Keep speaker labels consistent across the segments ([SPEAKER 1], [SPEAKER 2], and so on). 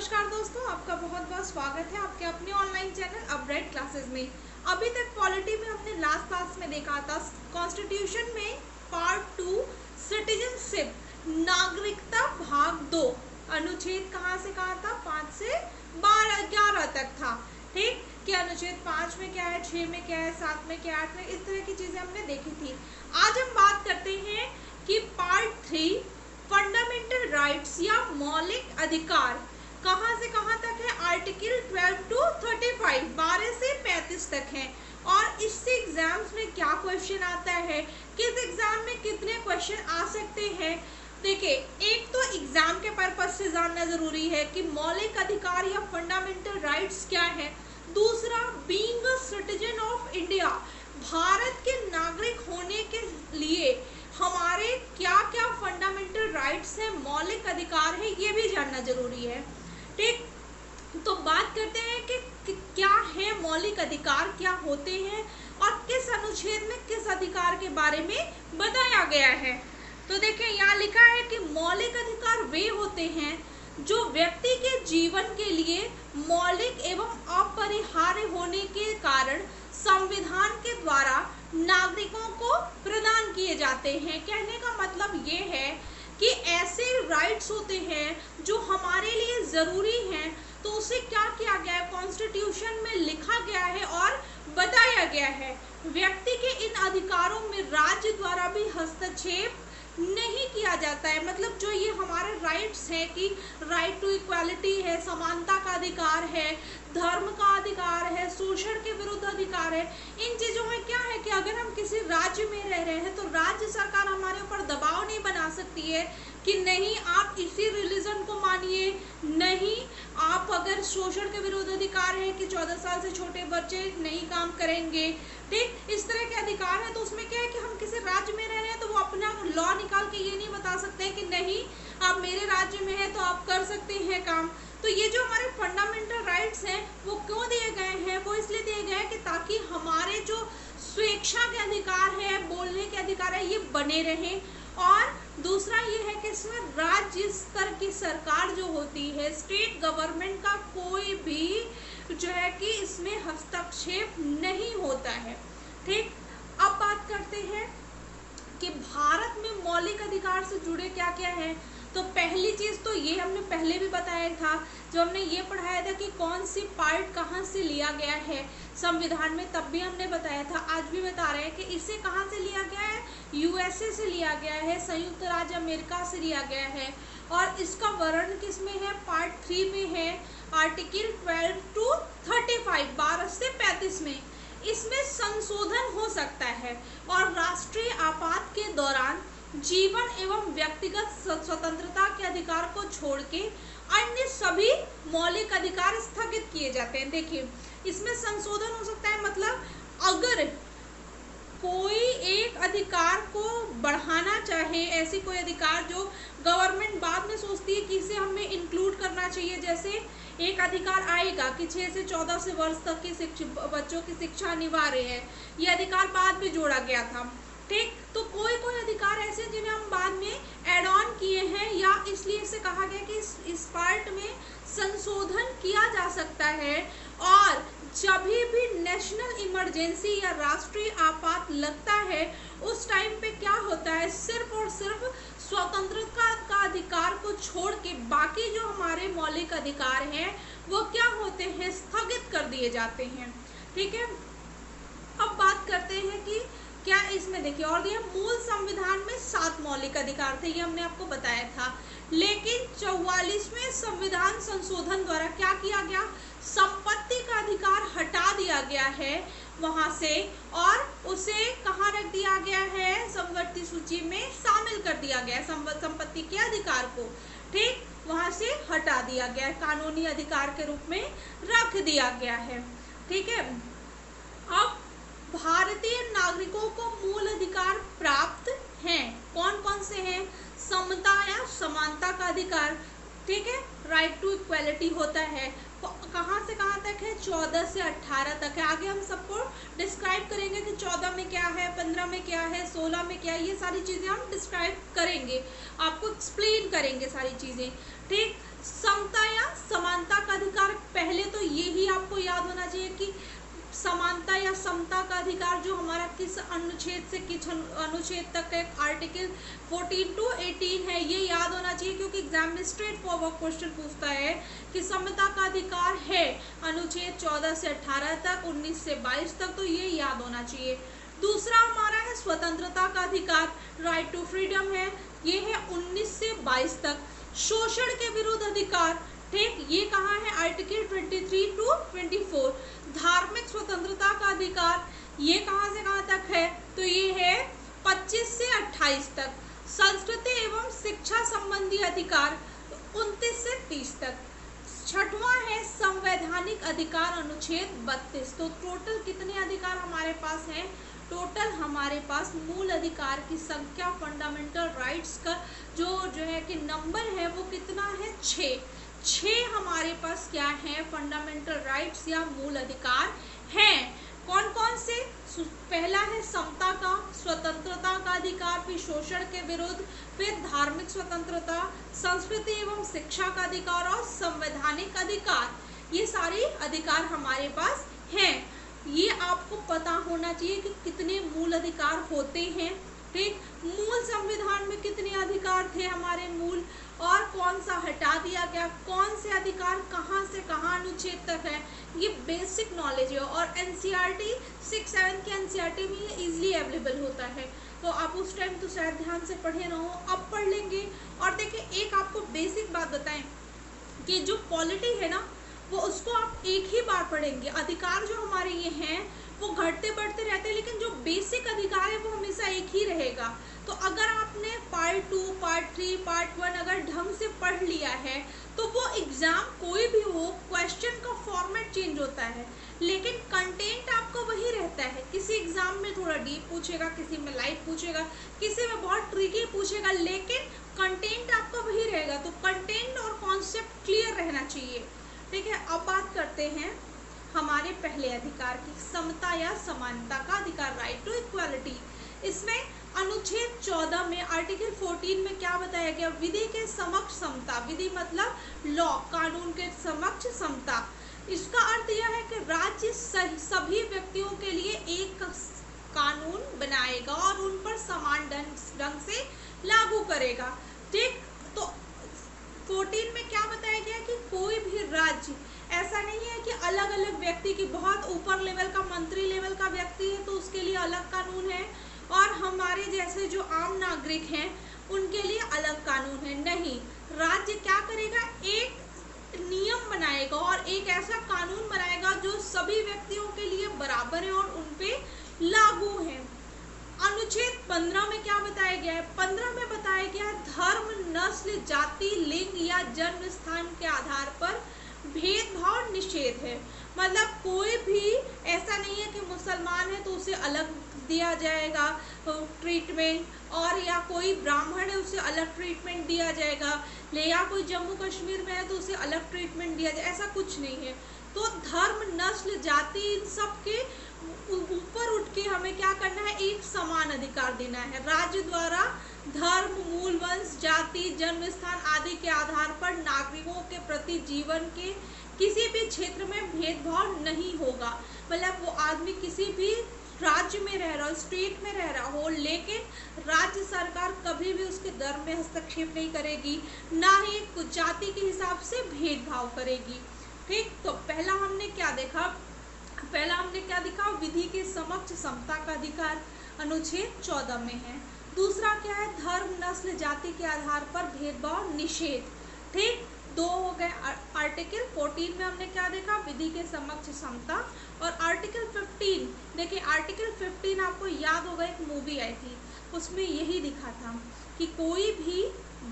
[SPEAKER 1] नमस्कार दोस्तों, आपका बहुत बहुत स्वागत है आपके अपने ऑनलाइन चैनल अपग्रेड क्लासेस में। अभी तक पॉलिटी में हमने लास्ट क्लास में देखा था कॉन्स्टिट्यूशन में पार्ट 2 सिटीजनशिप नागरिकता भाग 2 अनुच्छेद कहाँ से कहाँ था, 5 से 11 तक था। ठीक कि अनुच्छेद 5 में क्या है, 6 में क्या है, 7 में क्या है, 8 में, इस तरह की चीजें हमने देखी थी। आज हम बात करते हैं कि पार्ट 3 फंडामेंटल राइट्स या मौलिक अधिकार कहाँ से कहाँ तक है, आर्टिकल 12 टू 35, 12 से 35 तक है। और इससे एग्जाम्स में क्या क्वेश्चन आता है, किस एग्जाम में कितने क्वेश्चन आ सकते हैं। देखिए, एक तो एग्जाम के पर्पज से जानना जरूरी है कि मौलिक अधिकार या फंडामेंटल राइट्स क्या है। दूसरा, being a citizen of India, Bharat के नागरिक होने के लिए हमारे क्या क्या फंडामेंटल राइट्स है, मौलिक अधिकार है, ये भी जानना जरूरी है। ठीक, तो बात करते हैं कि क्या है मौलिक अधिकार, क्या होते हैं और किस अनुच्छेद में किस अधिकार के बारे में बताया गया है। तो देखिए, यहाँ लिखा है कि मौलिक अधिकार वे होते हैं जो व्यक्ति के जीवन के लिए मौलिक एवं अपरिहार्य होने के कारण संविधान के द्वारा नागरिकों को प्रदान किए जाते हैं। कहने का मतलब ये है कि ऐसे राइट्स होते हैं जो हमारे लिए ज़रूरी हैं, तो उसे क्या किया गया है, कॉन्स्टिट्यूशन में लिखा गया है और बताया गया है। व्यक्ति के इन अधिकारों में राज्य द्वारा भी हस्तक्षेप नहीं किया जाता है। मतलब जो ये हमारे राइट्स हैं कि राइट टू इक्वालिटी है, समानता का अधिकार है, धर्म का अधिकार है, शोषण के विरुद्ध अधिकार है, इन चीज़ों में क्या है कि अगर हम किसी राज्य में रह रहे हैं तो राज्य सरकार हमारे ऊपर दबाव नहीं बना सकती है कि नहीं आप इसी रिलीजन को मानिए, नहीं आप अगर शोषण के विरुद्ध अधिकार है कि 14 साल से छोटे बच्चे नहीं काम करेंगे। ठीक, इस तरह के अधिकार है। तो उसमें क्या है कि हम किसी राज्य में रह रहे हैं तो वो अपना लॉ निकाल के ये नहीं बता सकते कि नहीं आप मेरे राज्य में है तो आप कर सकते हैं काम। तो ये जो हमारे फंडामेंटल राइट्स हैं वो क्यों दिए गए हैं, वो इसलिए दिए गए हैं कि ताकि हमारे जो स्वेच्छा के अधिकार है, बोलने के अधिकार है, ये बने रहें। और दूसरा ये है कि इसमें राज्य स्तर की सरकार जो होती है, स्टेट गवर्नमेंट का कोई भी जो है कि इसमें हस्तक्षेप नहीं होता है। ठीक, अब बात करते हैं कि भारत में मौलिक अधिकार से जुड़े क्या क्या है। तो पहली चीज़ तो ये हमने पहले भी बताया था, जब हमने ये पढ़ाया था कि कौन सी पार्ट कहाँ से लिया गया है संविधान में, तब भी हमने बताया था, आज भी बता रहे हैं कि इसे कहाँ से लिया गया है, यूएसए से लिया गया है, संयुक्त राज्य अमेरिका से लिया गया है। और इसका वर्णन किस में है, पार्ट 3 में है, आर्टिकल 12 टू 35, 12 से 35 में। इसमें संशोधन हो सकता है और राष्ट्रीय आपात के दौरान जीवन एवं व्यक्तिगत स्वतंत्रता के अधिकार को छोड़ के अन्य सभी मौलिक अधिकार स्थगित किए जाते हैं। देखिए, इसमें संशोधन हो सकता है, मतलब अगर कोई एक अधिकार को बढ़ाना चाहे, ऐसी कोई अधिकार जो गवर्नमेंट बाद में सोचती है कि इसे हमें इंक्लूड करना चाहिए, जैसे एक अधिकार आएगा कि 6 से 14 से वर्ष तक की बच्चों की शिक्षा अनिवार्य है, ये अधिकार बाद में जोड़ा गया था। ठीक, तो कोई कोई अधिकार ऐसे जिन्हें हम बाद में एड ऑन किए हैं, या इसलिए इसे कहा गया कि इस पार्ट में संशोधन किया जा सकता है। और जब भी नेशनल इमरजेंसी या राष्ट्रीय आपात लगता है, उस टाइम पे क्या होता है, सिर्फ और सिर्फ स्वतंत्रता का अधिकार को छोड़ के बाकी जो हमारे मौलिक अधिकार हैं वो क्या होते हैं, स्थगित कर दिए जाते हैं। ठीक है, अब बात करते हैं कि क्या इसमें देखिए, और ये मूल संविधान में 7 मौलिक अधिकार थे, ये हमने आपको बताया था। लेकिन 44वें संविधान संशोधन द्वारा क्या किया गया, संपत्ति का अधिकार हटा दिया गया है वहां से और उसे कहाँ रख दिया गया है, संपत्ति सूची में शामिल कर दिया गया है, संपत्ति के अधिकार को। ठीक, वहां से हटा दिया गया है, कानूनी अधिकार के रूप में रख दिया गया है। ठीक है, अब भारतीय नागरिकों को मूल अधिकार प्राप्त हैं, कौन कौन से हैं, समता या समानता का अधिकार। ठीक है, राइट टू इक्वालिटी होता है, कहाँ से कहाँ तक है, 14 से 18 तक है। आगे हम सबको डिस्क्राइब करेंगे कि 14 में क्या है, 15 में क्या है, 16 में क्या है, ये सारी चीज़ें हम डिस्क्राइब करेंगे, आपको एक्सप्लेन करेंगे सारी चीज़ें। ठीक, समता या समानता याद होना चाहिए कि समानता या समता का अधिकार जो हमारा किस अनुच्छेद से किस अनुच्छेद तक है, आर्टिकल 14 टू 18 है, ये याद होना चाहिए क्योंकि एग्जाम में स्ट्रेट फॉरवर्ड क्वेश्चन पूछता है कि समता का अधिकार है अनुच्छेद 14 से 18 तक, 19 से 22 तक, तो ये याद होना चाहिए। दूसरा हमारा है स्वतंत्रता का अधिकार, राइट टू फ्रीडम है, ये है 19 से 22 तक। शोषण के विरुद्ध अधिकार, ठीक, ये कहाँ है, आर्टिकल 23 टू 24। धार्मिक स्वतंत्रता का अधिकार, ये कहाँ से कहाँ तक है, तो ये है 25 से 28 तक। संस्कृति एवं शिक्षा संबंधी अधिकार 29 से 30 तक। छठवां है संवैधानिक अधिकार अनुच्छेद 32। तो टोटल कितने अधिकार हमारे पास हैं, टोटल हमारे पास मूल अधिकार की संख्या, फंडामेंटल राइट्स का जो है कि नंबर है वो कितना है, 6 हमारे पास क्या है, फंडामेंटल राइट्स या मूल अधिकार हैं। कौन कौन से, पहला है समता का, स्वतंत्रता का अधिकार, फिर शोषण के विरुद्ध, फिर धार्मिक स्वतंत्रता, संस्कृति एवं शिक्षा का अधिकार और संवैधानिक अधिकार। ये सारे अधिकार हमारे पास हैं। ये आपको पता होना चाहिए कि कितने मूल अधिकार होते हैं, ठीक। मूल संविधान में कितने अधिकार थे हमारे मूल, और कौन सा हटा दिया गया, कौन से अधिकार कहाँ से कहाँ अनुच्छेद तक है, ये बेसिक नॉलेज है। और एनसीईआरटी 6-7 के एनसीईआरटी में ये इजीली अवेलेबल होता है, तो आप उस टाइम तो शायद ध्यान से पढ़े ना हो, अब पढ़ लेंगे। और देखिए एक आपको बेसिक बात बताएं कि जो पॉलिटी है ना वो उसको आप एक ही बार पढ़ेंगे। अधिकार जो हमारे ये हैं वो घटते बढ़ते रहते हैं, लेकिन जो बेसिक अधिकार है वो हमेशा एक ही रहेगा। तो अगर आपने पार्ट 2, पार्ट 3, पार्ट 1 अगर ढंग से पढ़ लिया है तो वो एग्जाम कोई भी हो, क्वेश्चन का फॉर्मेट चेंज होता है लेकिन कंटेंट आपका वही रहता है। किसी एग्जाम में थोड़ा डीप पूछेगा, किसी में लाइट पूछेगा, किसी में बहुत ट्रिकी पूछेगा, लेकिन कंटेंट आपका वही रहेगा। तो कंटेंट और कॉन्सेप्ट क्लियर रहना चाहिए, ठीक है। अब बात करते हैं हमारे पहले अधिकार की, समता या समानता का अधिकार, राइट टू इक्वालिटी। इसमें अनुच्छेद 14 में आर्टिकल 14 में क्या बताया गया, विधि के समक्ष समता, विधि मतलब लॉ, कानून के समक्ष समता। इसका अर्थ यह है कि राज्य सभी व्यक्तियों के लिए एक कानून बनाएगा और उन पर समान ढंग से लागू करेगा, ठीक। तो 14 में क्या बताया गया कि कोई भी राज्य, ऐसा नहीं है कि अलग अलग व्यक्ति की, बहुत ऊपर लेवल का मंत्री लेवल का व्यक्ति है तो उसके लिए अलग कानून है और हमारे जैसे जो आम नागरिक हैं उनके लिए अलग कानून है, नहीं। राज्य क्या करेगा, एक नियम बनाएगा और एक ऐसा कानून बनाएगा जो सभी व्यक्तियों के लिए बराबर है और उन पे लागू है। अनुच्छेद 15 में क्या बताया गया है, 15 में बताया गया है धर्म, नस्ल, जाति, लिंग या जन्म स्थान के आधार पर भेदभाव निषेध है। मतलब कोई भी ऐसा नहीं है कि मुसलमान है तो उसे अलग दिया जाएगा ट्रीटमेंट, और या कोई ब्राह्मण है उसे अलग ट्रीटमेंट दिया जाएगा, या कोई जम्मू कश्मीर में है तो उसे अलग ट्रीटमेंट दिया जाए, ऐसा कुछ नहीं है। तो धर्म, नस्ल, जाति, इन सब के ऊपर उठ के हमें क्या करना है, एक समान अधिकार देना है। राज्य द्वारा धर्म, मूल वंश, जाति, जन्म स्थान आदि के आधार पर नागरिकों के प्रति जीवन के किसी भी क्षेत्र में भेदभाव नहीं होगा। मतलब वो आदमी किसी भी राज्य में रह रहा हो, स्टेट में रह रहा हो, लेकिन राज्य सरकार कभी भी उसके धर्म में हस्तक्षेप नहीं करेगी, ना ही कुछ जाति के हिसाब से भेदभाव करेगी, ठीक। तो पहला हमने क्या देखा, विधि के समक्ष समता का अधिकार अनुच्छेद 14 में है। दूसरा क्या है, धर्म, नस्ल, जाति के आधार पर भेदभाव निषेध, ठीक। 2 हो गए। आर्टिकल 14 में हमने क्या देखा, विधि के समक्ष समता। और आर्टिकल 15 देखिए, आर्टिकल 15 आपको याद होगा एक मूवी आई थी, उसमें यही दिखा था कि कोई भी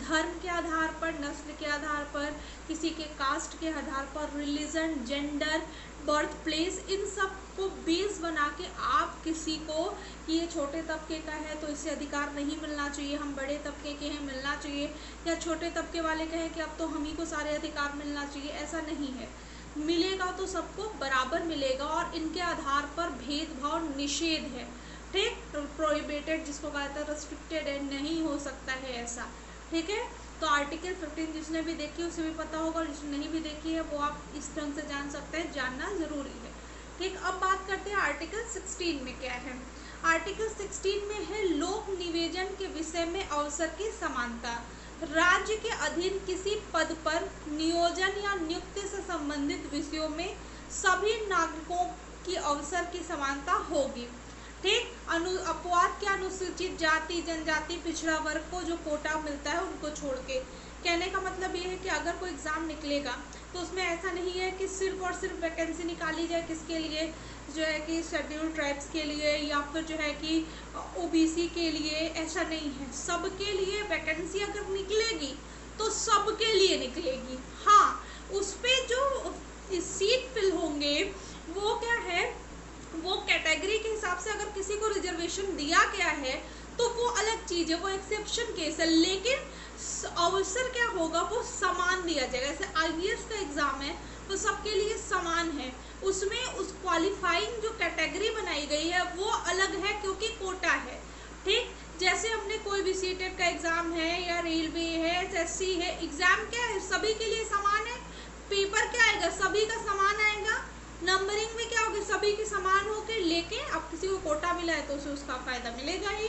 [SPEAKER 1] धर्म के आधार पर, नस्ल के आधार पर, किसी के कास्ट के आधार पर, रिलीजन, जेंडर, बर्थ प्लेस, इन सब को बेस बना के आप किसी को कि ये छोटे तबके का है तो इसे अधिकार नहीं मिलना चाहिए, हम बड़े तबके के हैं मिलना चाहिए, या छोटे तबके वाले कहें कि अब तो हम ही को सारे अधिकार मिलना चाहिए, ऐसा नहीं है। मिलेगा तो सबको बराबर मिलेगा और इनके आधार पर भेदभाव निषेध है, ठीक। प्रोहिबिटेड जिसको कहते हैं, रेस्ट्रिक्टेड है, नहीं हो सकता है ऐसा, ठीक है। तो आर्टिकल 15 जिसने भी देखी उसे भी पता होगा, जिसने नहीं भी देखी है वो आप इस ढंग से जान सकते हैं, जानना ज़रूरी है। ठीक, अब बात करते हैं आर्टिकल 16 में क्या है। आर्टिकल 16 में है लोक निवेदन के विषय में अवसर की समानता। राज्य के अधीन किसी पद पर नियोजन या नियुक्ति से संबंधित विषयों में सभी नागरिकों की अवसर की समानता होगी। ठीक, अपवाद के अनुसूचित जाति, जनजाति, पिछड़ा वर्ग को जो कोटा मिलता है उनको छोड़ के। कहने का मतलब ये है कि अगर कोई एग्ज़ाम निकलेगा तो उसमें ऐसा नहीं है कि सिर्फ और सिर्फ वैकेंसी निकाली जाए किसके लिए, जो है कि शेड्यूल्ड ट्राइब्स के लिए या फिर जो है कि ओबीसी के लिए, ऐसा नहीं है। सबके लिए वैकेंसी अगर निकलेगी तो सबके लिए निकलेगी। हाँ, उस पर जो सीट फिल होंगे वो क्या है, वो कैटेगरी के हिसाब से अगर किसी को रिजर्वेशन दिया गया है तो वो अलग चीज़ है, वो एक्सेप्शन केस है, लेकिन अवसर क्या होगा, वो समान दिया जाएगा। जैसे आईएएस का एग्ज़ाम है वो सबके लिए समान है, उसमें उस क्वालिफाइंग जो कैटेगरी बनाई गई है वो अलग है क्योंकि कोटा है। ठीक, जैसे हमने कोई भी सीटेट का एग्ज़ाम है या रेलवे है, एसएससी है, एग्ज़ाम क्या है, सभी के लिए समान है। पेपर क्या आएगा, सभी का समान आएगा। नंबरिंग में क्या होगी, सभी की समान होगी, लेकिन अब किसी को कोटा मिला है तो उसे उसका फ़ायदा मिलेगा ही।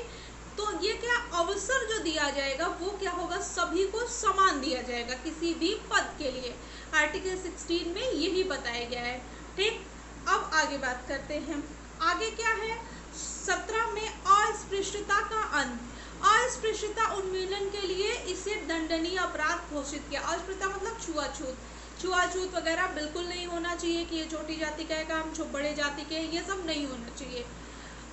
[SPEAKER 1] तो ये क्या अवसर जो दिया जाएगा वो क्या होगा, सभी को समान दिया जाएगा किसी भी पद के लिए। आर्टिकल 16 में यही बताया गया है। ठीक, अब आगे बात करते हैं। आगे क्या है, 17 में अस्पृश्यता का अंत। अस्पृश्यता उन्मूलन के लिए इसे दंडनीय अपराध घोषित किया। अस्पृश्यता मतलब छुआछूत वगैरह बिल्कुल नहीं होना चाहिए कि ये छोटी जाति का है काम बड़े जाति के, ये सब नहीं होना चाहिए।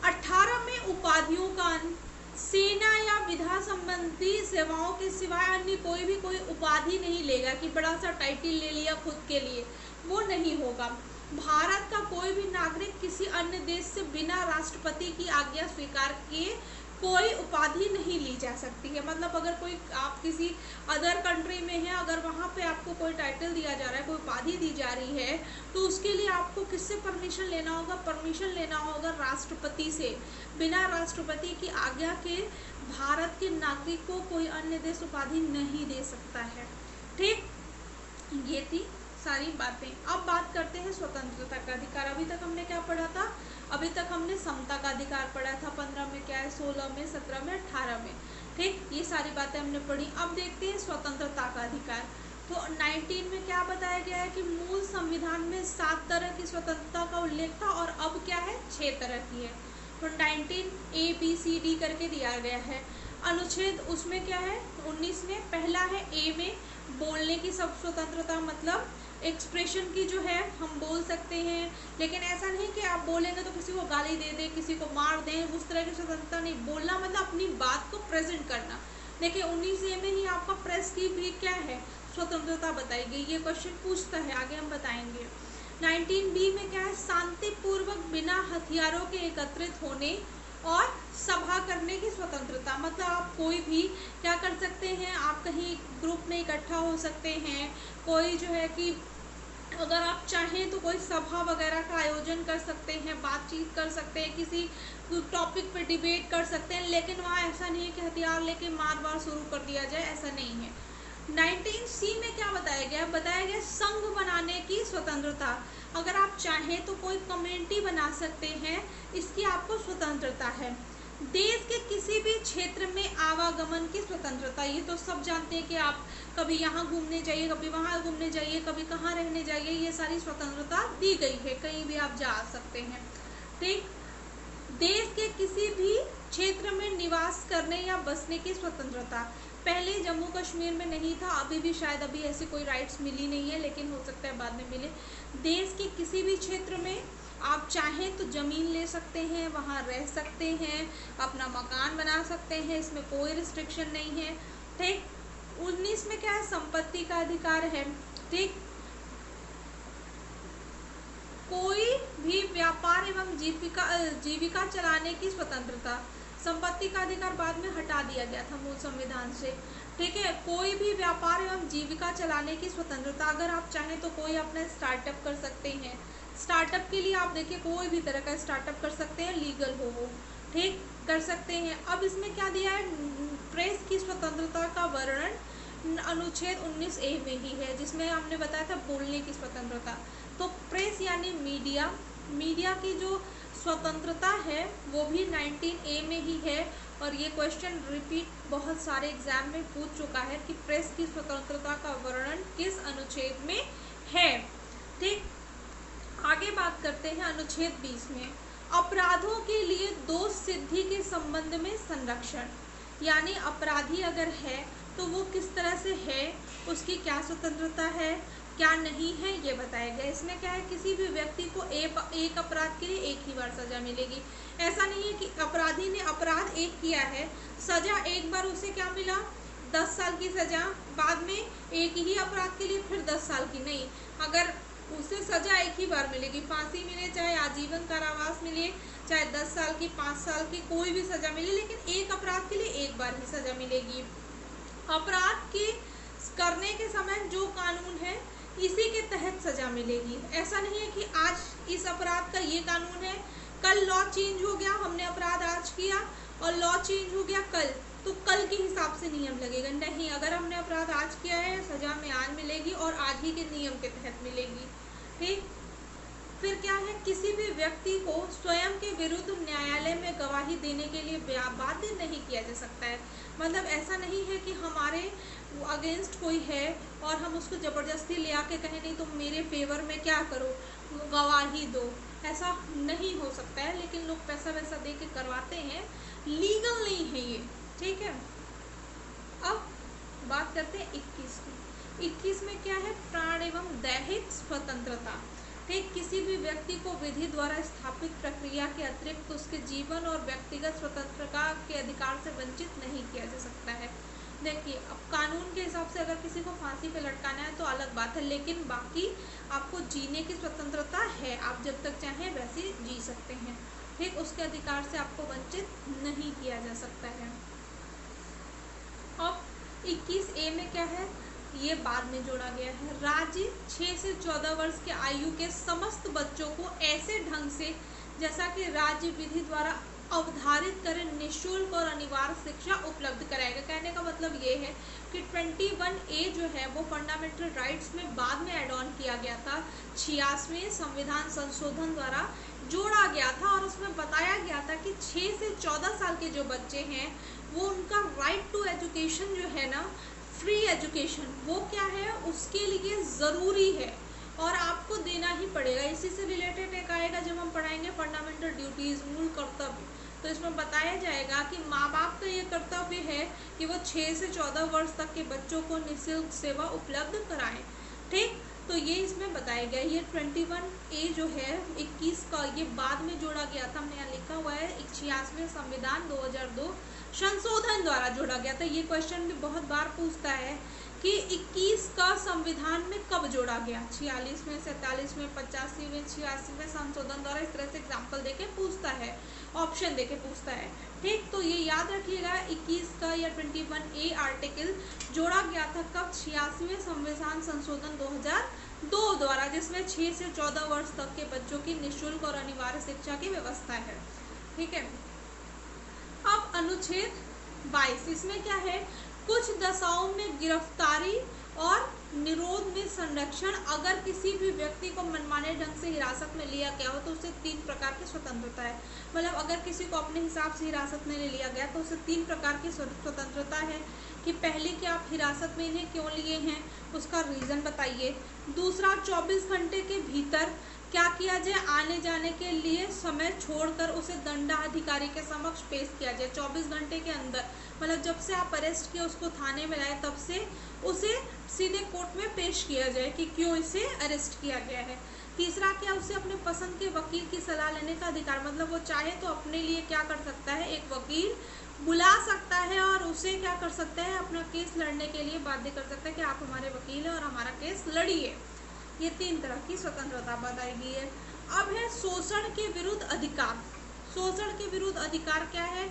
[SPEAKER 1] 18 में उपाधियों का अंत। सेना या विधा संबंधी सेवाओं के सिवाय अन्य कोई उपाधि नहीं लेगा कि बड़ा सा टाइटल ले लिया खुद के लिए, वो नहीं होगा। भारत का कोई भी नागरिक किसी अन्य देश से बिना राष्ट्रपति की आज्ञा स्वीकार किए कोई उपाधि नहीं ली जा सकती है। मतलब अगर कोई आप किसी अदर कंट्री में है, अगर वहाँ पे आपको कोई टाइटल दिया जा रहा है, कोई उपाधि दी जा रही है, तो उसके लिए आपको किससे परमिशन लेना होगा, परमिशन लेना होगा राष्ट्रपति से। बिना राष्ट्रपति की आज्ञा के भारत के नागरिक को कोई अन्य देश उपाधि नहीं दे सकता है। ठीक, ये थी सारी बातें। अब बात करते हैं स्वतंत्रता का अधिकार। अभी तक हमने क्या पढ़ा था, अभी तक हमने समता का अधिकार पढ़ा था। 15 में क्या है, 16 में, 17 में, 18 में। ठीक, ये सारी बातें हमने पढ़ी। अब देखते हैं स्वतंत्रता का अधिकार। तो 19 में क्या बताया गया है कि मूल संविधान में 7 तरह की स्वतंत्रता का उल्लेख था और अब क्या है, 6 तरह की है। तो 19 ABCD करके दिया गया है। अनुच्छेद उसमें क्या है, 19 में पहला है ए में बोलने की सब स्वतंत्रता, मतलब एक्सप्रेशन की जो है हम बोल सकते हैं, लेकिन ऐसा नहीं कि आप बोलेंगे तो किसी को गाली दे दें, किसी को मार दें, उस तरह की स्वतंत्रता नहीं। बोलना मतलब अपनी बात को प्रेजेंट करना। देखिए 19A में ही आपका प्रेस की भी क्या है, स्वतंत्रता बताई गई। ये क्वेश्चन पूछता है, आगे हम बताएंगे। 19B में क्या है, शांतिपूर्वक बिना हथियारों के एकत्रित होने और सभा करने की स्वतंत्रता। मतलब आप कोई भी क्या कर सकते हैं, आप कहीं ग्रुप में इकट्ठा हो सकते हैं, कोई जो है कि अगर आप चाहें तो कोई सभा वगैरह का आयोजन कर सकते हैं, बातचीत कर सकते हैं, किसी टॉपिक पे डिबेट कर सकते हैं, लेकिन वहाँ ऐसा नहीं है कि हथियार लेके मार शुरू कर दिया जाए, ऐसा नहीं है। 19C में क्या बताया गया, बताया गया संघ बनाने की स्वतंत्रता। अगर आप चाहें तो कोई कम्युनिटी बना सकते हैं, इसकी आपको स्वतंत्रता है। देश के किसी भी क्षेत्र में आवागमन की स्वतंत्रता, ये तो सब जानते हैं कि आप कभी यहाँ घूमने जाइए, कभी वहाँ घूमने जाइए, कभी कहाँ रहने जाइए, ये सारी स्वतंत्रता दी गई है, कहीं भी आप जा सकते हैं। ठीक, देश के किसी भी क्षेत्र में निवास करने या बसने की स्वतंत्रता। पहले जम्मू कश्मीर में नहीं था, अभी भी शायद अभी ऐसी कोई राइट्स मिली नहीं है, लेकिन हो सकता है बाद में मिले। देश के किसी भी क्षेत्र में आप चाहें तो ज़मीन ले सकते हैं, वहाँ रह सकते हैं, अपना मकान बना सकते हैं, इसमें कोई रिस्ट्रिक्शन नहीं है। ठीक, 19 में क्या है, संपत्ति का अधिकार है। ठीक, कोई भी व्यापार एवं जीविका चलाने की स्वतंत्रता। संपत्ति का अधिकार बाद में हटा दिया गया था मूल संविधान से। ठीक है, कोई भी व्यापार एवं जीविका चलाने की स्वतंत्रता। अगर आप चाहें तो कोई अपना स्टार्टअप कर सकते हैं। स्टार्टअप के लिए आप देखिए कोई भी तरह का स्टार्टअप कर सकते हैं, लीगल हो वो, ठीक, कर सकते हैं। अब इसमें क्या दिया है, प्रेस की स्वतंत्रता का वर्णन। अनुच्छेद 19A में ही है, जिसमें हमने बताया था बोलने की स्वतंत्रता। तो प्रेस यानी मीडिया, मीडिया की जो स्वतंत्रता है वो भी 19A में ही है। और ये क्वेश्चन रिपीट बहुत सारे एग्जाम में पूछ चुका है कि प्रेस की स्वतंत्रता का वर्णन किस अनुच्छेद में है। ठीक, आगे बात करते हैं अनुच्छेद 20 में, अपराधों के लिए दोष सिद्धि के संबंध में संरक्षण। यानी अपराधी अगर है तो वो किस तरह से है, उसकी क्या स्वतंत्रता है, क्या नहीं है, ये बताया गया। इसमें क्या है, किसी भी व्यक्ति को एक अपराध के लिए एक ही बार सजा मिलेगी। ऐसा नहीं है कि अपराधी ने अपराध एक किया है, सजा एक बार उसे क्या मिला, 10 साल की सजा, बाद में एक ही अपराध के लिए फिर 10 साल की नहीं। अगर उसे सजा एक ही बार मिलेगी, फांसी मिले, चाहे आजीवन कारावास मिले, चाहे 10 साल की, 5 साल की, कोई भी सजा मिले, लेकिन एक अपराध के लिए एक बार ही सजा मिलेगी। अपराध के करने के समय जो कानून है इसी के तहत सजा मिलेगी। ऐसा नहीं है कि आज इस अपराध का ये कानून है, कल लॉ चेंज हो गया, हमने अपराध आज किया और लॉ चेंज हो गया कल, तो कल के हिसाब से नियम लगेगा। नहीं, अगर हमने अपराध आज किया है, सजा में आज मिलेगी और आज ही के नियम के तहत मिलेगी। ठीक, फिर क्या है, किसी भी व्यक्ति को स्वयं के विरुद्ध न्यायालय में गवाही देने के लिए बाध्य नहीं किया जा सकता है। मतलब ऐसा नहीं है कि हमारे अगेंस्ट कोई है और हम उसको ज़बरदस्ती ले आके कहें नहीं तुम मेरे फेवर में क्या करो, गवाही दो, ऐसा नहीं हो सकता है। लेकिन लोग पैसा वैसा दे के करवाते हैं, लीगल नहीं है ये। ठीक है, अब बात करते हैं 21 की। 21 में क्या है, प्राण एवं दैहिक स्वतंत्रता। ठीक, किसी भी व्यक्ति को विधि द्वारा स्थापित प्रक्रिया के अतिरिक्त उसके जीवन और व्यक्तिगत स्वतंत्रता के अधिकार से वंचित नहीं किया जा सकता है। देखिए, अब कानून के हिसाब से अगर किसी को फांसी पे लटकाना है तो अलग बात है, लेकिन बाकी आपको जीने की स्वतंत्रता है, आप जब तक चाहें वैसे जी सकते हैं। ठीक, उसके अधिकार से आपको वंचित नहीं किया जा सकता है। अब 21A में क्या है, ये बाद में जोड़ा गया है, राज्य 6 से 14 वर्ष के आयु के समस्त बच्चों को ऐसे ढंग से जैसा कि राज्य विधि द्वारा अवधारित करें निःशुल्क और अनिवार्य शिक्षा उपलब्ध कराएगा। कहने का मतलब ये है कि 21A जो है वो फंडामेंटल राइट्स में बाद में ऐड ऑन किया गया था, 86वें संविधान संशोधन द्वारा जोड़ा गया था और उसमें बताया गया था कि 6 से 14 साल के जो बच्चे हैं वो उनका राइट टू एजुकेशन जो है ना, फ्री एजुकेशन, वो क्या है, उसके लिए ज़रूरी है और आपको देना ही पड़ेगा। इसी से रिलेटेड एक आएगा जब हम पढ़ाएंगे फंडामेंटल ड्यूटीज़, मूल कर्तव्य, तो इसमें बताया जाएगा कि माँ बाप का ये कर्तव्य है कि वो 6 से 14 वर्ष तक के बच्चों को निःशुल्क सेवा उपलब्ध कराएं। ठीक, तो ये इसमें बताया गया। ये 21A जो है 21 का, ये बाद में जोड़ा गया था, हमने यहाँ लिखा हुआ है 86वें संविधान 2002 संशोधन द्वारा जोड़ा गया था। ये क्वेश्चन भी बहुत बार पूछता है कि 21 का संविधान में कब जोड़ा गया, 46 में, 47 में, 85 में, 86 में संशोधन द्वारा, इस तरह से एग्जाम्पल देके पूछता है, ऑप्शन देके पूछता है। ठीक, तो ये याद रखिएगा 21 का या 21A आर्टिकल जोड़ा गया था कब, 86वें संविधान संशोधन 2002 द्वारा, जिसमें 6 से 14 वर्ष तक के बच्चों की निःशुल्क और अनिवार्य शिक्षा की व्यवस्था है। ठीक है, अब अनुच्छेद 22, इसमें क्या है, कुछ दशाओं में गिरफ्तारी और निरोध में संरक्षण। अगर किसी भी व्यक्ति को मनमाने ढंग से हिरासत में लिया गया हो तो उसे 3 प्रकार की स्वतंत्रता है। मतलब अगर किसी को अपने हिसाब से हिरासत में ले लिया गया तो उसे 3 प्रकार की स्वतंत्रता है कि पहले कि आप हिरासत में इन्हें क्यों लिए हैं, उसका रीज़न बताइए। दूसरा, 24 घंटे के भीतर क्या किया जाए, आने जाने के लिए समय छोड़कर उसे दंडाधिकारी के समक्ष पेश किया जाए 24 घंटे के अंदर। मतलब जब से आप अरेस्ट किए उसको थाने में लाए तब से उसे सीधे कोर्ट में पेश किया जाए कि क्यों इसे अरेस्ट किया गया है। तीसरा, क्या उसे अपने पसंद के वकील की सलाह लेने का अधिकार, मतलब वो चाहे तो अपने लिए क्या कर सकता है, एक वकील बुला सकता है और उसे क्या कर सकता है, अपना केस लड़ने के लिए बाध्य कर सकता है कि आप हमारे वकील हैं और हमारा केस लड़िए। ये 3 तरह की स्वतंत्रता बताई गई है। अब है शोषण के विरुद्ध अधिकार। शोषण के विरुद्ध अधिकार क्या है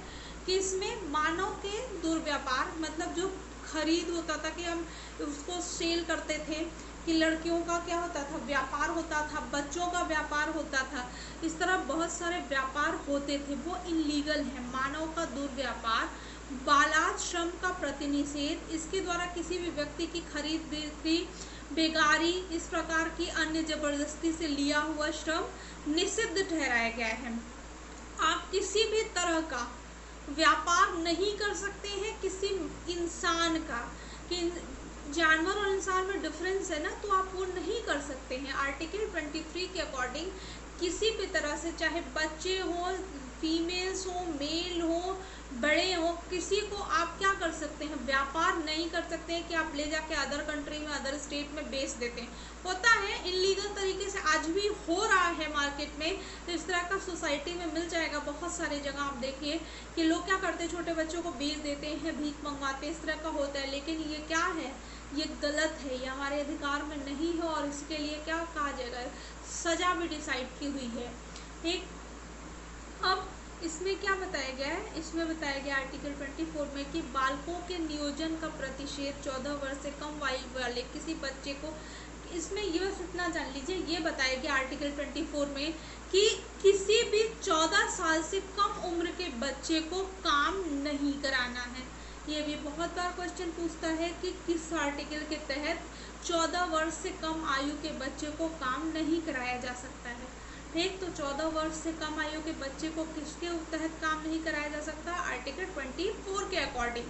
[SPEAKER 1] कि इसमें मानव के दुर्व्यापार, मतलब जो खरीद होता था कि हम उसको सेल करते थे, कि लड़कियों का क्या होता था, व्यापार होता था, बच्चों का व्यापार होता था, इस तरह बहुत सारे व्यापार होते थे, वो इनलीगल है। मानव का दुर्व्यापार बालात श्रम का प्रतिनिषेध, इसके द्वारा किसी भी व्यक्ति की खरीद बिक्री, बेगारी, इस प्रकार की अन्य जबरदस्ती से लिया हुआ श्रम निषिद्ध ठहराया गया है। आप किसी भी तरह का व्यापार नहीं कर सकते हैं किसी इंसान का, कि जानवर और इंसान में डिफरेंस है ना, तो आप वो नहीं कर सकते हैं। आर्टिकल 23 के अकॉर्डिंग किसी भी तरह से, चाहे बच्चे हो, फीमेल्स हो, मेल हो, बड़े हो, किसी को आप क्या कर सकते हैं, व्यापार नहीं कर सकते हैं कि आप ले जाके अदर कंट्री में, अदर स्टेट में बेच देते हैं। होता है इनलीगल तरीके से, आज भी हो रहा है मार्केट में, तो इस तरह का सोसाइटी में मिल जाएगा बहुत सारी जगह। आप देखिए कि लोग क्या करते हैं, छोटे बच्चों को बेच देते हैं, भीख मंगवाते हैं, इस तरह का होता है। लेकिन ये क्या है, ये गलत है, ये हमारे अधिकार में नहीं है, और इसके लिए क्या कहा जाएगा, सजा भी डिसाइड की हुई है। ठीक, अब इसमें क्या बताया गया है, इसमें बताया गया आर्टिकल 24 में कि बालकों के नियोजन का प्रतिषेध 14 वर्ष से कम आयु वाले किसी बच्चे को, इसमें ये बस इतना जान लीजिए, ये बताया गया आर्टिकल 24 में कि किसी भी 14 साल से कम उम्र के बच्चे को काम नहीं कराना है। ये भी बहुत बार क्वेश्चन पूछता है कि किस आर्टिकल के तहत 14 वर्ष से कम आयु के बच्चे को काम नहीं कराया जा सकता है। ठीक, तो 14 वर्ष से कम आयु के बच्चे को किसके तहत काम नहीं कराया जा सकता, आर्टिकल 24 के अकॉर्डिंग।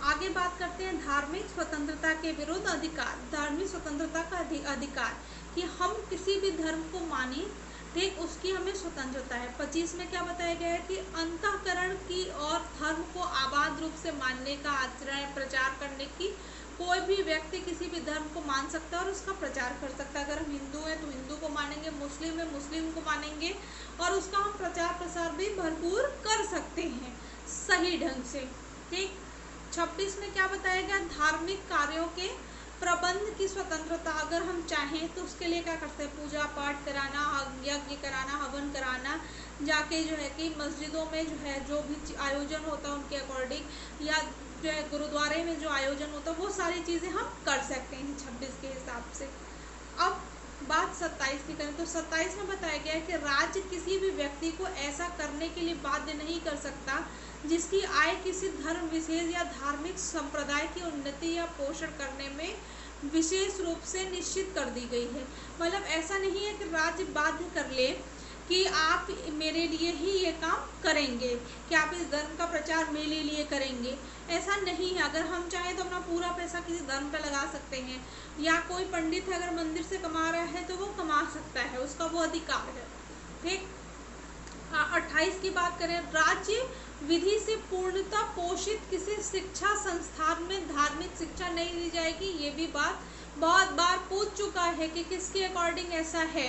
[SPEAKER 1] आगे बात करते हैं धार्मिक स्वतंत्रता के विरुद्ध अधिकार। धार्मिक स्वतंत्रता का अधिकार, कि हम किसी भी धर्म को माने, ठीक, उसकी हमें स्वतंत्रता है। 25 में क्या बताया गया है कि अंतःकरण की और धर्म को आबाद रूप से मानने का, आचरण प्रचार करने की, कोई भी व्यक्ति किसी भी धर्म को मान सकता है और उसका प्रचार कर सकता है। अगर हम हिंदू हैं तो हिंदू को मानेंगे, मुस्लिम है मुस्लिम को मानेंगे, और उसका हम प्रचार प्रसार भी भरपूर कर सकते हैं सही ढंग से। ठीक, 26 में क्या बताया गया, धार्मिक कार्यों के प्रबंध की स्वतंत्रता, अगर हम चाहें तो उसके लिए क्या करते हैं, पूजा पाठ कराना, यज्ञ कराना, हवन कराना, जाके जो है कि मस्जिदों में जो है जो भी आयोजन होता है उनके अकॉर्डिंग, या जो है गुरुद्वारे में जो आयोजन होता है, वो सारी चीज़ें हम कर सकते हैं 26 के हिसाब से। अब बात 27 की करें तो 27 में बताया गया है कि राज्य किसी भी व्यक्ति को ऐसा करने के लिए बाध्य नहीं कर सकता जिसकी आय किसी धर्म विशेष या धार्मिक संप्रदाय की उन्नति या पोषण करने में विशेष रूप से निश्चित कर दी गई है। मतलब ऐसा नहीं है कि राज्य बाध्य कर ले कि आप मेरे लिए ही ये काम करेंगे, कि आप इस धर्म का प्रचार मेरे लिए करेंगे, ऐसा नहीं है। अगर हम चाहें तो अपना पूरा पैसा किसी धर्म पे लगा सकते हैं, या कोई पंडित है अगर मंदिर से कमा रहा है तो वो कमा सकता है, उसका वो अधिकार है। ठीक, 28 की बात करें, राज्य विधि से पूर्णतः पोषित किसी शिक्षा संस्थान में धार्मिक शिक्षा नहीं दी जाएगी। ये भी बात बहुत बार पूछ चुका है कि किसके अकॉर्डिंग ऐसा है।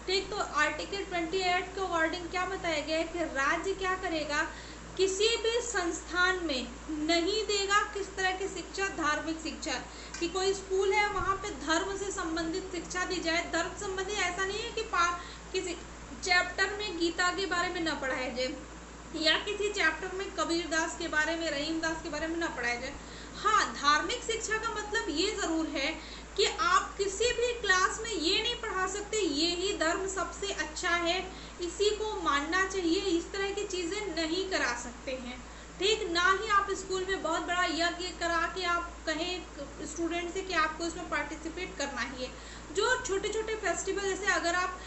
[SPEAKER 1] ठीक, तो आर्टिकल 28 के अकॉर्डिंग क्या बताया गया है कि राज्य क्या करेगा, किसी भी संस्थान में नहीं देगा किस तरह की शिक्षा, धार्मिक शिक्षा, कि कोई स्कूल है वहाँ पे धर्म से संबंधित शिक्षा दी जाए। धर्म संबंधित ऐसा नहीं है कि किसी चैप्टर में गीता के बारे में न पढ़ाया जाए, या किसी चैप्टर में कबीरदास के बारे में, रहीमदास के बारे में न पढ़ाया जाए। हाँ, धार्मिक शिक्षा का मतलब ये ज़रूर है कि आप किसी भी क्लास में ये नहीं पढ़ा सकते ये ही धर्म सबसे अच्छा है, इसी को मानना चाहिए, इस तरह की चीज़ें नहीं करा सकते हैं। ठीक, ना ही आप स्कूल में बहुत बड़ा यज्ञ करा के आप कहें स्टूडेंट से कि आपको इसमें पार्टिसिपेट करना ही है। जो छोटे छोटे फेस्टिवल, जैसे अगर आप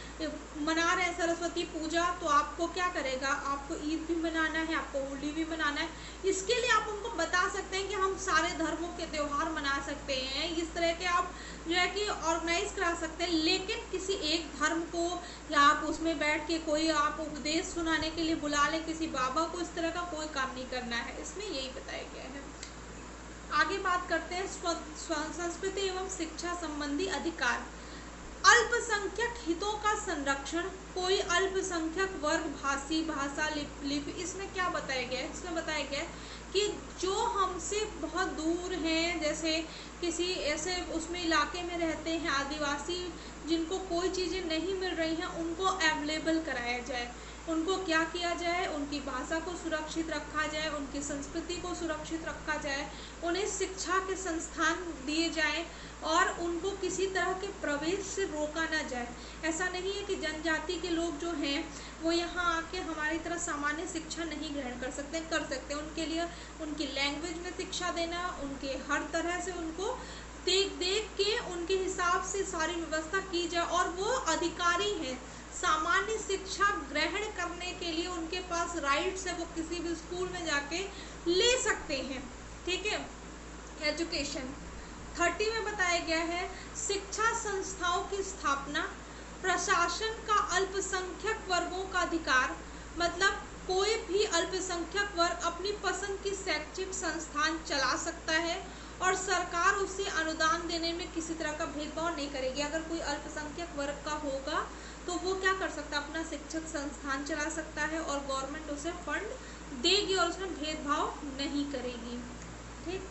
[SPEAKER 1] मना रहे हैं सरस्वती पूजा, तो आपको क्या करेगा, आपको ईद भी मनाना है, आपको होली भी मनाना है, इसके लिए आप उनको बता सकते हैं कि हम सारे धर्मों के त्यौहार मना सकते हैं, इस तरह के आप जो है कि ऑर्गेनाइज करा सकते हैं। लेकिन किसी एक धर्म को, या आप उसमें बैठ के कोई आप उपदेश सुनाने के लिए बुला लें किसी बाबा को, इस तरह का कोई काम नहीं करना है, इसमें यही बताया गया है। आगे बात करते हैं संस्कृति एवं शिक्षा संबंधी अधिकार। अल्पसंख्यक हितों का संरक्षण, कोई अल्पसंख्यक वर्ग, भाषी, भाषा, लिपि, इसमें क्या बताया गया है, इसमें बताया गया है कि जो हमसे बहुत दूर हैं, जैसे किसी ऐसे उसमें इलाके में रहते हैं आदिवासी, जिनको कोई चीज़ें नहीं मिल रही हैं, उनको अवेलेबल कराया जाए। उनको क्या किया जाए, उनकी भाषा को सुरक्षित रखा जाए, उनकी संस्कृति को सुरक्षित रखा जाए, उन्हें शिक्षा के संस्थान दिए जाएं और उनको किसी तरह के प्रवेश से रोका ना जाए। ऐसा नहीं है कि जनजाति के लोग जो हैं वो यहाँ आके हमारी तरह सामान्य शिक्षा नहीं ग्रहण कर सकते। उनके लिए उनकी लैंग्वेज में शिक्षा देना, उनके हर तरह से उनको देख के उनके हिसाब से सारी व्यवस्था की जाए और वो अधिकारी हैं सामान्य शिक्षा ग्रहण करने के लिए, उनके पास राइट्स है, वो किसी भी स्कूल में जाके ले सकते हैं। ठीक है। एजुकेशन 30 में बताया गया है शिक्षा संस्थाओं की स्थापना, प्रशासन का अल्पसंख्यक वर्गों का अधिकार, मतलब कोई भी अल्पसंख्यक वर्ग अपनी पसंद की शैक्षिक संस्थान चला सकता है और सरकार उसे अनुदान देने में किसी तरह का भेदभाव नहीं करेगी। अगर कोई अल्पसंख्यक वर्ग का होगा तो वो क्या कर सकता है, अपना शिक्षक संस्थान चला सकता है और गवर्नमेंट उसे फंड देगी और उसमें भेदभाव नहीं करेगी। ठीक।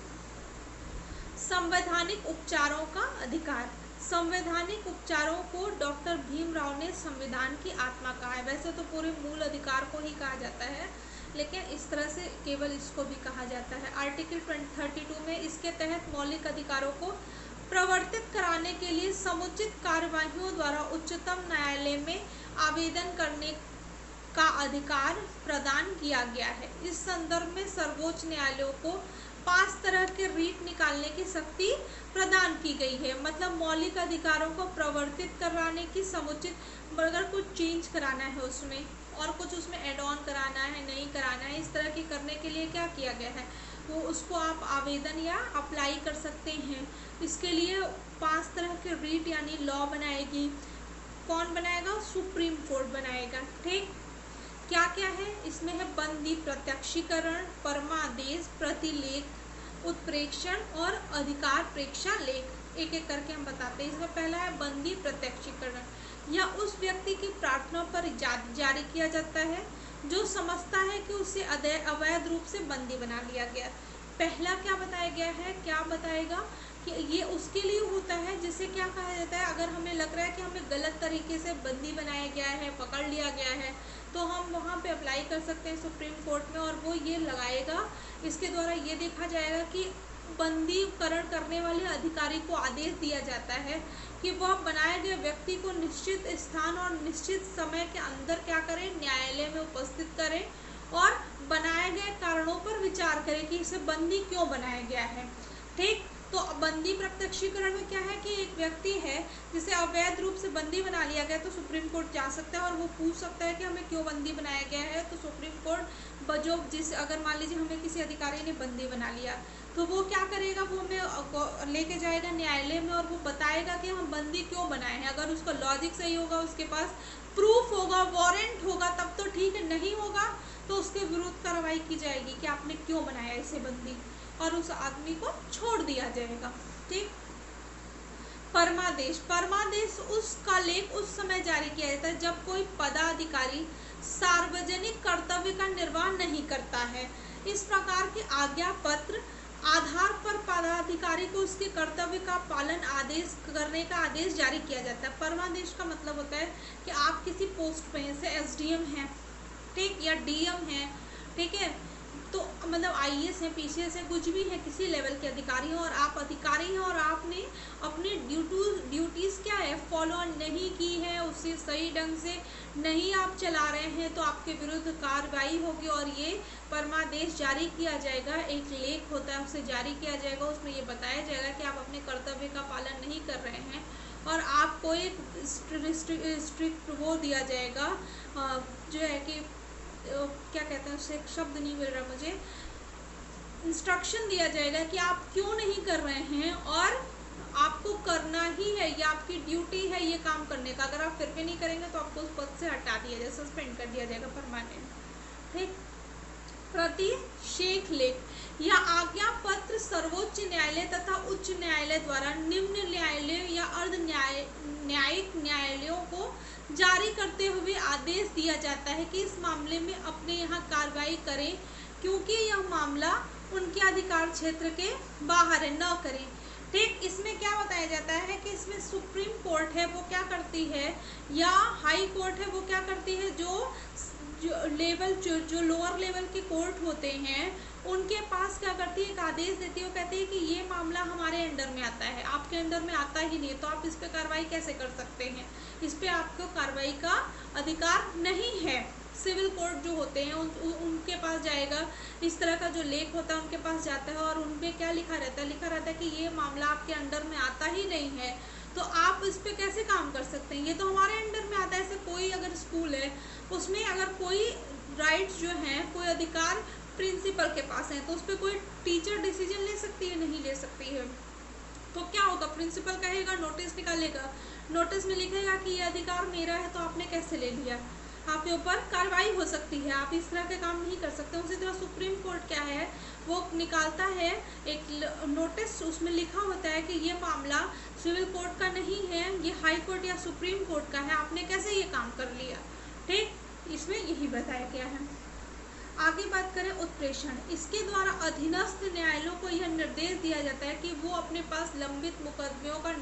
[SPEAKER 1] संवैधानिक उपचारों का अधिकार, संवैधानिक उपचारों को डॉक्टर भीमराव ने संविधान की आत्मा कहा है। वैसे तो पूरे मूल अधिकार को ही कहा जाता है, लेकिन इस तरह से केवल इसको भी कहा जाता है। आर्टिकल 32 में इसके तहत मौलिक अधिकारों को प्रवर्तित कराने के लिए समुचित कार्यवाहियों द्वारा उच्चतम न्यायालय में आवेदन करने का अधिकार प्रदान किया गया है। इस संदर्भ में सर्वोच्च न्यायालयों को 5 तरह के रीट निकालने की शक्ति प्रदान की गई है। मतलब मौलिक अधिकारों को प्रवर्तित कराने की समुचित, अगर कुछ चेंज कराना है उसमें और कुछ उसमें एड ऑन कराना है, नहीं कराना है, इस तरह की करने के लिए क्या किया गया है, वो उसको आप आवेदन या अप्लाई कर सकते हैं। इसके लिए 5 तरह के रीट यानी लॉ बनाएगी। कौन बनाएगा? सुप्रीम कोर्ट बनाएगा। ठीक। क्या क्या है इसमें? है बंदी प्रत्यक्षीकरण, परमादेश, प्रतिलेख, उत्प्रेक्षण और अधिकार प्रेक्षा लेख। एक एक करके हम बताते हैं। इसमें पहला है बंदी प्रत्यक्षीकरण, या उस व्यक्ति की प्रार्थना पर जारी किया जाता है जो समझता है कि उसे अवैध रूप से बंदी बना लिया गया। पहला क्या बताया गया है, क्या बताएगा कि ये उसके लिए होता है जिसे क्या कहा जाता है, अगर हमें लग रहा है कि हमें गलत तरीके से बंदी बनाया गया है, पकड़ लिया गया है, तो हम वहाँ पे अप्लाई कर सकते हैं सुप्रीम कोर्ट में और वो ये लगाएगा। इसके द्वारा ये देखा जाएगा कि बंदीकरण करने वाले अधिकारी को आदेश दिया जाता है कि वह बनाए गए व्यक्ति को निश्चित स्थान और निश्चित समय के अंदर क्या करें, न्यायालय में उपस्थित करें और बनाए गए कारणों पर विचार करें कि इसे बंदी क्यों बनाया गया है। ठीक। तो बंदी प्रत्यक्षीकरण में क्या है कि एक व्यक्ति है जिसे अवैध रूप से बंदी बना लिया गया, तो सुप्रीम कोर्ट जा सकता है और वो पूछ सकता है कि हमें क्यों बंदी बनाया गया है। तो सुप्रीम कोर्ट अगर मान लीजिए हमें किसी अधिकारी ने बंदी बना लिया, तो वो क्या करेगा, वो हमें लेके जाएगा न्यायालय में और वो बताएगा कि हम बंदी क्यों बनाए हैं। अगर उसका लॉजिक सही होगा, उसके पास प्रूफ होगा, वारंट होगा, तब तो ठीक है, नहीं होगा तो उसके विरुद्ध कार्रवाई की जाएगी कि आपने क्यों बनाया इसे बंदी, और उस आदमी को छोड़ दिया जाएगा। ठीक। परमादेश, परमादेश उसका लेख उस समय जारी किया जाता है जब कोई पदाधिकारी सार्वजनिक कर्तव्य का निर्वाह नहीं करता है। इस प्रकार के आज्ञा पत्र आधार पर पदाधिकारी को उसके कर्तव्य का पालन आदेश करने का आदेश जारी किया जाता है। परमादेश का मतलब होता है कि आप किसी पोस्ट पे हैं, जैसे एसडीएम है, ठीक, या डीएम है, ठीक है, तो मतलब आईएएस है, पीसीएस है, कुछ भी है, किसी लेवल के अधिकारी हैं और आप अधिकारी हैं और आपने अपनी ड्यूटीज़ क्या है फॉलो नहीं की है, उसे सही ढंग से नहीं आप चला रहे हैं, तो आपके विरुद्ध कार्रवाई होगी और ये परमादेश जारी किया जाएगा। एक लेख होता है, उसे जारी किया जाएगा, उसमें ये बताया जाएगा कि आप अपने कर्तव्य का पालन नहीं कर रहे हैं और आपको एक स्ट्रिक्ट वो दिया जाएगा, जो है कि क्या कहते हैं, उससे शब्द नहीं मिल रहा मुझे, इंस्ट्रक्शन दिया जाएगा कि आप क्यों नहीं कर रहे हैं और आपको करना ही है, ये आपकी ड्यूटी है ये काम करने का। अगर आप फिर भी नहीं करेंगे तो आपको उस पद से हटा दिया जाएगा, सस्पेंड कर दिया जाएगा परमानेंट। ठीक। प्रतिषेध लेख या आज्ञा पत्र सर्वोच्च न्यायालय तथा उच्च न्यायालय द्वारा निम्न न्यायालय या अर्ध न्यायिक न्यायालयों को जारी करते हुए आदेश दिया जाता है कि इस मामले में अपने यहाँ कार्रवाई करें, क्योंकि यह मामला उनके अधिकार क्षेत्र के बाहर है, न करें। ठीक। इसमें क्या बताया जाता है कि इसमें सुप्रीम कोर्ट है वो क्या करती है, या हाई कोर्ट है वो क्या करती है, जो जो लोअर लेवल के कोर्ट होते हैं उनके पास क्या करती है, एक आदेश देती है, वो कहती है कि ये मामला हमारे अंडर में आता है, आपके अंडर में आता ही नहीं, तो आप इस पे कार्रवाई कैसे कर सकते हैं, इस पे आपको कार्रवाई का अधिकार नहीं है। सिविल कोर्ट जो होते हैं उनके पास जाएगा, इस तरह का जो लेख होता है उनके पास जाता है और उनपे क्या लिखा रहता है, लिखा रहता है कि ये मामला आपके अंडर में आता ही नहीं है, तो आप इस पे कैसे काम कर सकते हैं, ये तो हमारे अंडर में आता है। ऐसे कोई अगर स्कूल है उसमें अगर कोई राइट्स जो हैं, कोई अधिकार प्रिंसिपल के पास है, तो उस पर कोई टीचर डिसीजन ले सकती है, नहीं ले सकती है। तो क्या होगा, प्रिंसिपल कहेगा, नोटिस निकालेगा, नोटिस में लिखेगा कि ये अधिकार मेरा है, तो आपने कैसे ले लिया, आपके ऊपर कार्रवाई हो सकती है, आप इस तरह के काम नहीं कर सकते। उसी तरह सुप्रीम कोर्ट क्या है, वो निकालता है एक नोटिस, उसमें लिखा होता है कि ये मामला सिविल कोर्ट का नहीं है, ये हाई कोर्ट या सुप्रीम कोर्ट का है, आपने कैसे ये काम कर लिया। ठीक, इसमें यही बताया गया है। आगे बात करें उत्प्रेषण, इसके द्वारा अधीनस्थ न्यायालयों को यह निर्देश दिया जाता है कि वो अपने पास लंबित मुकदमों का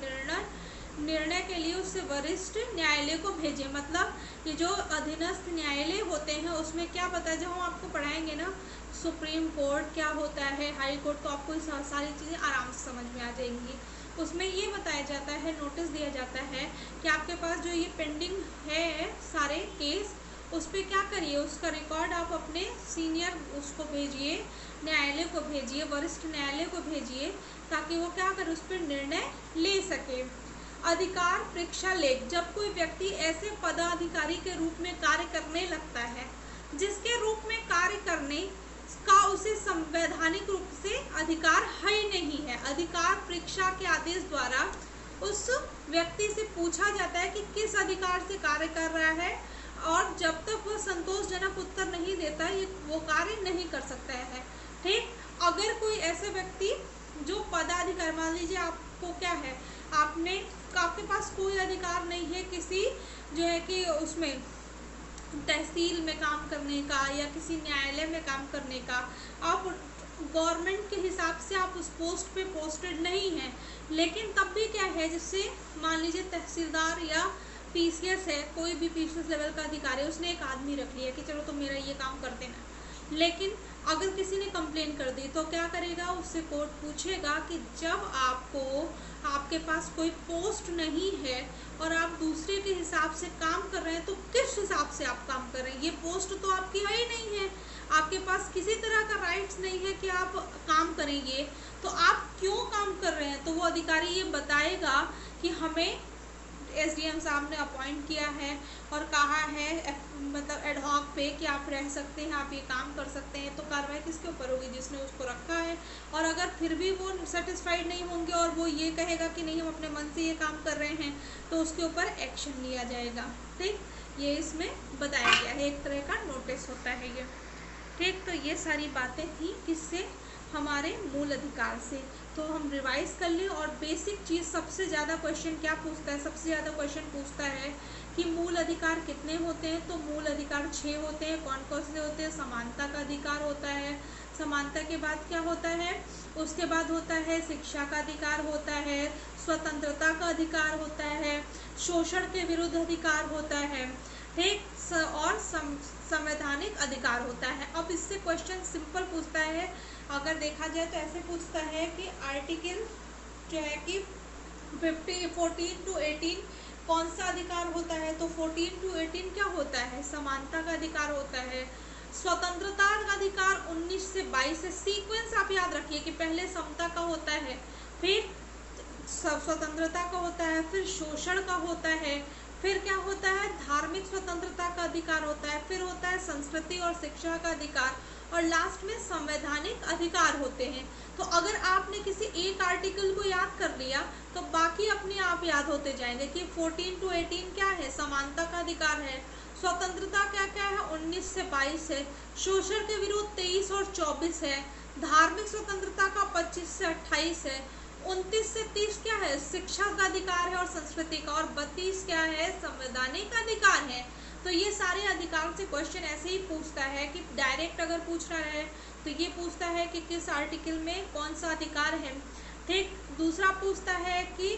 [SPEAKER 1] निर्णय के लिए उससे वरिष्ठ न्यायालय को भेजें। मतलब ये जो अधीनस्थ न्यायालय होते हैं उसमें क्या पता है, जब हम आपको पढ़ाएंगे ना सुप्रीम कोर्ट क्या होता है, हाई कोर्ट, तो आपको सारी चीज़ें आराम से समझ में आ जाएंगी। उसमें ये बताया जाता है, नोटिस दिया जाता है कि आपके पास जो ये पेंडिंग है सारे केस, उस पर क्या करिए, उसका रिकॉर्ड आप अपने सीनियर उसको भेजिए, न्यायालय को भेजिए, वरिष्ठ न्यायालय को भेजिए, ताकि वो क्या करे, उस पर निर्णय ले सके। अधिकार परीक्षा लेख, जब कोई व्यक्ति ऐसे पदाधिकारी के रूप में कार्य करने लगता है जिसके रूप में कार्य करने का उसे संवैधानिक रूप से अधिकार है ही नहीं है, अधिकार परीक्षा के आदेश द्वारा उस व्यक्ति से पूछा जाता है कि किस अधिकार से कार्य कर रहा है, और जब तक वह संतोषजनक उत्तर नहीं देता ये वो कार्य नहीं कर सकता है। ठीक, अगर कोई ऐसे व्यक्ति जो पदाधिकारी, मान लीजिए आपको क्या है, आपके पास कोई अधिकार नहीं है किसी जो है कि उसमें तहसील में काम करने का या किसी न्यायालय में काम करने का, आप गवर्नमेंट के हिसाब से आप उस पोस्ट पे पोस्टेड नहीं हैं, लेकिन तब भी क्या है, जिससे मान लीजिए तहसीलदार या पीसीएस है, कोई भी पीसीएस लेवल का अधिकारी, उसने एक आदमी रख लिया कि चलो तो मेरा ये काम कर देना, लेकिन अगर किसी ने कंप्लेन कर दी तो क्या करेगा, उससे कोर्ट पूछेगा कि जब आपके पास कोई पोस्ट नहीं है और आप दूसरे के हिसाब से काम कर रहे हैं, तो किस हिसाब से आप काम कर रहे हैं, ये पोस्ट तो आपकी है ही नहीं है, आपके पास किसी तरह का राइट्स नहीं है कि आप काम करेंगे, तो आप क्यों काम कर रहे हैं। तो वो अधिकारी ये बताएगा कि हमें एसडीएम साहब ने अपॉइंट किया है और कहा है मतलब एडहॉक पे कि आप रह सकते हैं, आप ये काम कर सकते हैं, तो कार्रवाई किसके ऊपर होगी, जिसने उसको रखा है। और अगर फिर भी वो सेटिस्फाइड नहीं होंगे और वो ये कहेगा कि नहीं हम अपने मन से ये काम कर रहे हैं, तो उसके ऊपर एक्शन लिया जाएगा। ठीक, ये इसमें बताया गया है, एक तरह का नोटिस होता है ये। ठीक, तो ये सारी बातें थी किससे, हमारे मूल अधिकार से। तो हम रिवाइज कर लें, और बेसिक चीज़ सबसे ज़्यादा क्वेश्चन क्या पूछता है, सबसे ज़्यादा क्वेश्चन पूछता है कि मूल अधिकार कितने होते हैं, तो मूल अधिकार 6 होते हैं। कौन कौन से होते हैं, समानता का अधिकार होता है, समानता के बाद क्या होता है, उसके बाद होता है शिक्षा का अधिकार होता है, स्वतंत्रता का अधिकार होता है, शोषण के विरुद्ध अधिकार होता है, ठीक, और संवैधानिक अधिकार होता है। अब इससे क्वेश्चन सिंपल पूछता है, अगर देखा जाए तो ऐसे पूछता है कि आर्टिकल जो है कि 14 to 18 कौन सा अधिकार होता है, तो 14 to 18 क्या होता है, समानता का अधिकार होता है। स्वतंत्रता का अधिकार 19 से 22 है। सीक्वेंस आप याद रखिए कि पहले समता का होता है, फिर स्वतंत्रता का होता है, फिर शोषण का होता है, फिर क्या होता है, धार्मिक स्वतंत्रता का अधिकार होता है, फिर होता है संस्कृति और शिक्षा का अधिकार, और लास्ट में संवैधानिक अधिकार होते हैं। तो अगर आपने किसी एक आर्टिकल को याद कर लिया तो बाकी अपने आप याद होते जाएंगे कि 14 to 18 क्या है, समानता का अधिकार है, स्वतंत्रता क्या क्या है, 19 से 22 है, शोषण के विरुद्ध 23 और 24 है, धार्मिक स्वतंत्रता का 25 से 28 है, 29 से 30 क्या है, शिक्षा का अधिकार है और संस्कृति का, और 32 क्या है, संवैधानिक अधिकार है। तो ये सारे अधिकार से क्वेश्चन ऐसे ही पूछता है कि डायरेक्ट अगर पूछ रहा है तो ये पूछता है कि किस आर्टिकल में कौन सा अधिकार है। ठीक, दूसरा पूछता है कि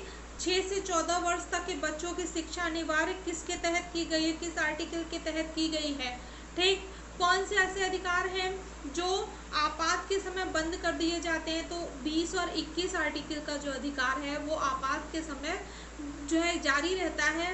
[SPEAKER 1] 6 से 14 वर्ष तक के बच्चों की शिक्षा अनिवार्य किसके तहत की गई है, किस आर्टिकल के तहत की गई है। ठीक, कौन से ऐसे अधिकार हैं जो आपात के समय बंद कर दिए जाते हैं? तो 20 और 21 आर्टिकल का जो अधिकार है वो आपात के समय जो है जारी रहता है।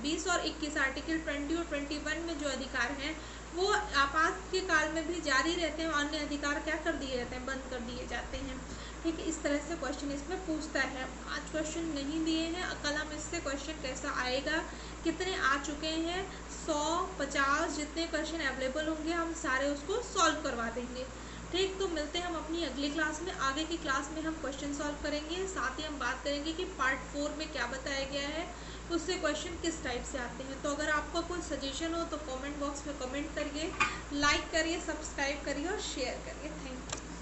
[SPEAKER 1] 20 और 21 आर्टिकल 20 और 21 में जो अधिकार हैं वो आपात के काल में भी जारी रहते हैं, अन्य अधिकार क्या कर दिए जाते हैं, बंद कर दिए जाते हैं। ठीक है, इस तरह से क्वेश्चन इसमें पूछता है। आज क्वेश्चन नहीं दिए हैं, कल हम इससे क्वेश्चन कैसा आएगा, कितने आ चुके हैं, 100, 50 जितने क्वेश्चन अवेलेबल होंगे हम सारे उसको सॉल्व करवा देंगे। ठीक, तो मिलते हैं हम अपनी अगली क्लास में। आगे की क्लास में हम क्वेश्चन सॉल्व करेंगे, साथ ही हम बात करेंगे कि पार्ट 4 में क्या बताया गया है, उससे क्वेश्चन किस टाइप से आते हैं। तो अगर आपका कोई सजेशन हो तो कमेंट बॉक्स में कमेंट करिए, लाइक करिए, सब्सक्राइब करिए और शेयर करिए। Thank you.